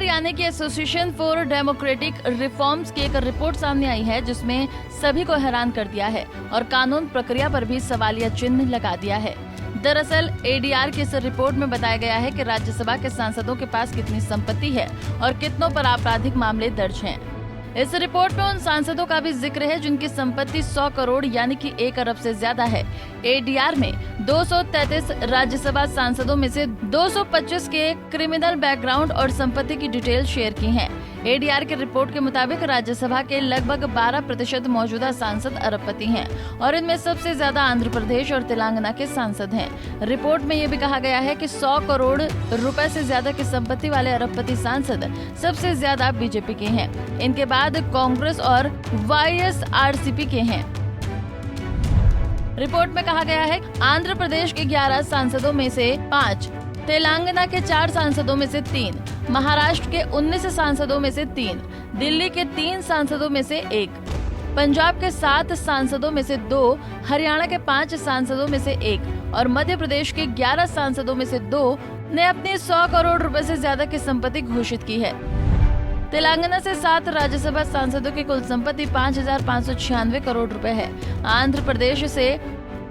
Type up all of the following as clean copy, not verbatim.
यानी कि association for democratic reforms की एक रिपोर्ट सामने आई है जिसमें सभी को हैरान कर दिया है और कानून प्रक्रिया पर भी सवालिया चिन्ह लगा दिया है। दरअसल एडीआर की इस रिपोर्ट में बताया गया है कि राज्यसभा के सांसदों के पास कितनी संपत्ति है और कितनों पर आपराधिक मामले दर्ज हैं। इस रिपोर्ट में उन सांसदों का भी जिक्र है जिनकी संपत्ति 100 करोड़ यानी कि 1 अरब से ज्यादा है। एडीआर में 233 राज्यसभा सांसदों में से 225 के क्रिमिनल बैकग्राउंड और संपत्ति की डिटेल शेयर की हैं। एडीआर की रिपोर्ट के मुताबिक राज्यसभा के लगभग 12% मौजूदा सांसद अरबपति हैं और इनमें सबसे ज्यादा आंध्र प्रदेश और तेलंगाना के सांसद हैं। रिपोर्ट में ये भी कहा गया है कि 100 करोड़ रुपए से ज्यादा की संपत्ति वाले अरबपति सांसद सबसे ज्यादा बीजेपी के हैं। इनके बाद कांग्रेस और वाईएसआरसीपी के हैं। रिपोर्ट में कहा गया है आंध्र प्रदेश के 11 सांसदों में से 5, तेलंगाना के 4 सांसदों में से 3, महाराष्ट्र के 19 सांसदों में से 3, दिल्ली के 3 सांसदों में से 1, पंजाब के 7 सांसदों में से 2, हरियाणा के 5 सांसदों में से 1 और मध्य प्रदेश के 11 सांसदों में से 2 ने अपनी 100 करोड़ रुपए से ज्यादा की संपत्ति घोषित की है। तेलंगाना से 7 राज्यसभा सांसदों की कुल संपत्ति 5,596 करोड़ रुपए है। आंध्र प्रदेश से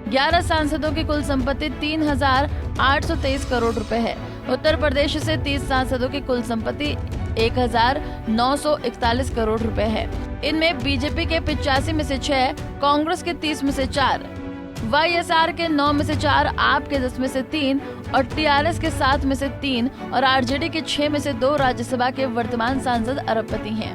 11 सांसदों की कुल संपत्ति 3,823 करोड़ रुपए है। उत्तर प्रदेश से 30 सांसदों की कुल संपत्ति 1,941 करोड़ रुपए है। इनमें बीजेपी के 85 में से 6, कांग्रेस के 30 में से 4, वाईएसआर के 9 में से 4, आप के 10 में से 3 और टीआरएस के 7 में से 3 और आरजेडी के 6 में से 2 राज्यसभा के वर्तमान सांसद अरबपति हैं।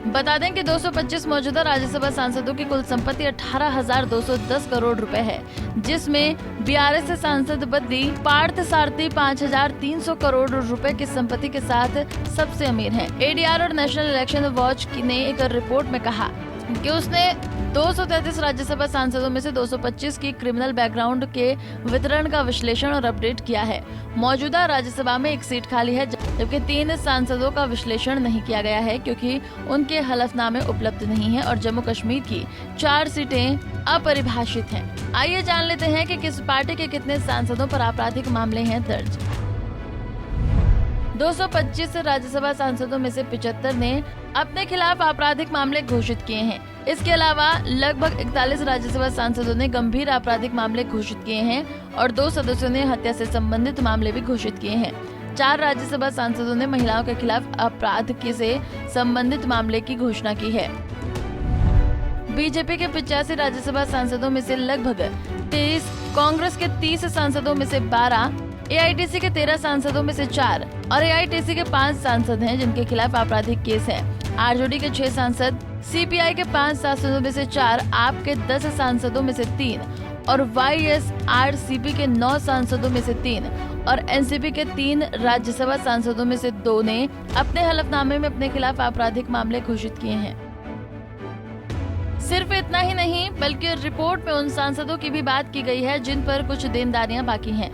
बता दें कि 225 मौजूदा राज्यसभा सांसदों की कुल संपत्ति 18,210 करोड़ रुपए है, जिसमें बीआरएस से सांसद बद्दी पार्थ सारथी 5,300 करोड़ रुपए की संपत्ति के साथ सबसे अमीर हैं। एडीआर और नेशनल इलेक्शन वॉच ने एक रिपोर्ट में कहा कि उसने 233 राज्यसभा सांसदों में से 225 की क्रिमिनल बैकग्राउंड के वितरण का विश्लेषण और अपडेट किया है। मौजूदा राज्यसभा में 1 सीट खाली है, जबकि 3 सांसदों का विश्लेषण नहीं किया गया है क्योंकि उनके हलफनामे उपलब्ध नहीं है और जम्मू कश्मीर की 4 सीटें अपरिभाषित हैं। आइए जान लेते हैं कि किस पार्टी के कितने सांसदों पर आपराधिक मामले हैं दर्ज। 225 राज्यसभा सांसदों में से 75 ने अपने खिलाफ आपराधिक मामले घोषित किए हैं। इसके अलावा लगभग 41 राज्यसभा सांसदों ने गंभीर आपराधिक मामले घोषित किए हैं और 2 सदस्यों ने हत्या से संबंधित मामले भी घोषित किए हैं। 4 राज्यसभा सांसदों ने महिलाओं के खिलाफ अपराध से संबंधित मामले की घोषणा की है। बीजेपी के 85 राज्यसभा सांसदों में से लगभग 23, कांग्रेस के 30 सांसदों में से 12, एआईटीसी के 13 सांसदों में से 4 और एआईटीसी के 5 सांसद हैं जिनके खिलाफ आपराधिक केस है। आरजेडी के 6 सांसद, सीपीआई के 5 सांसदों में से 4, आप के 10 सांसदों में से 3 और वाईएसआरसीपी के 9 सांसदों में से 3 और एनसीपी के 3 राज्यसभा सांसदों में से 2 ने अपने हलफनामे में अपने खिलाफ आपराधिक मामले घोषित किए हैं। सिर्फ इतना ही नहीं बल्कि रिपोर्ट में उन सांसदों की भी बात की गई है जिन पर कुछ देनदारियां बाकी हैं।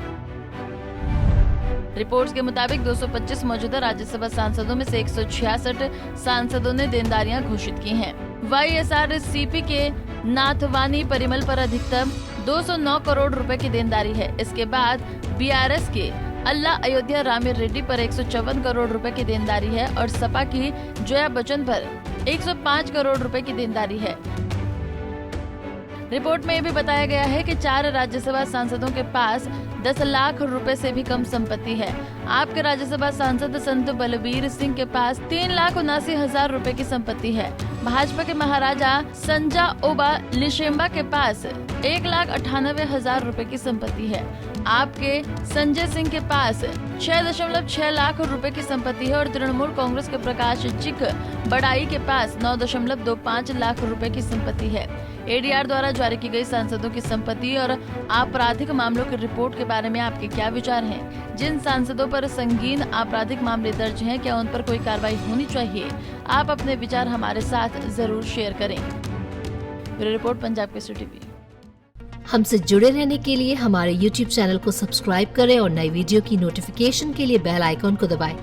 रिपोर्ट्स के मुताबिक 225 मौजूदा राज्यसभा सांसदों में से 166 सांसदों ने देनदारियां घोषित की हैं। वाईएसआरसीपी के नाथवानी परिमल पर अधिकतम 209 करोड़ रुपए की देनदारी है। इसके बाद बीआरएस के अल्लाह अयोध्या रामी रेड्डी पर 154 करोड़ रुपए की देनदारी है और सपा की जया बच्चन पर 105 करोड़ रुपए की देनदारी है। रिपोर्ट में ये भी बताया गया है कि 4 राज्यसभा सांसदों के पास 10 लाख रुपए से भी कम संपत्ति है। आपके राज्यसभा सांसद संत बलबीर सिंह के पास 3,79,000 रुपए की संपत्ति है। भाजपा के महाराजा संजा ओबा लिशेम्बा के पास 1,98,000 रुपए की संपत्ति है। आपके संजय सिंह के पास 6.6 लाख रुपए की संपत्ति है और तृणमूल कांग्रेस के प्रकाश चिक बड़ाई के पास 9.25 लाख रुपए की संपत्ति है। एडीआर द्वारा जारी की गई सांसदों की संपत्ति और आपराधिक मामलों की रिपोर्ट के बारे में आपके क्या विचार हैं? जिन सांसदों पर संगीन आपराधिक मामले दर्ज हैं, क्या उन पर कोई कार्रवाई होनी चाहिए? आप अपने विचार हमारे साथ जरूर शेयर करें। Bureau report, Punjab Kesari TV. हमसे जुड़े रहने के लिए हमारे YouTube चैनल को सब्सक्राइब करें और नई वीडियो की नोटिफिकेशन के लिए बेल आइकॉन को दबाएं।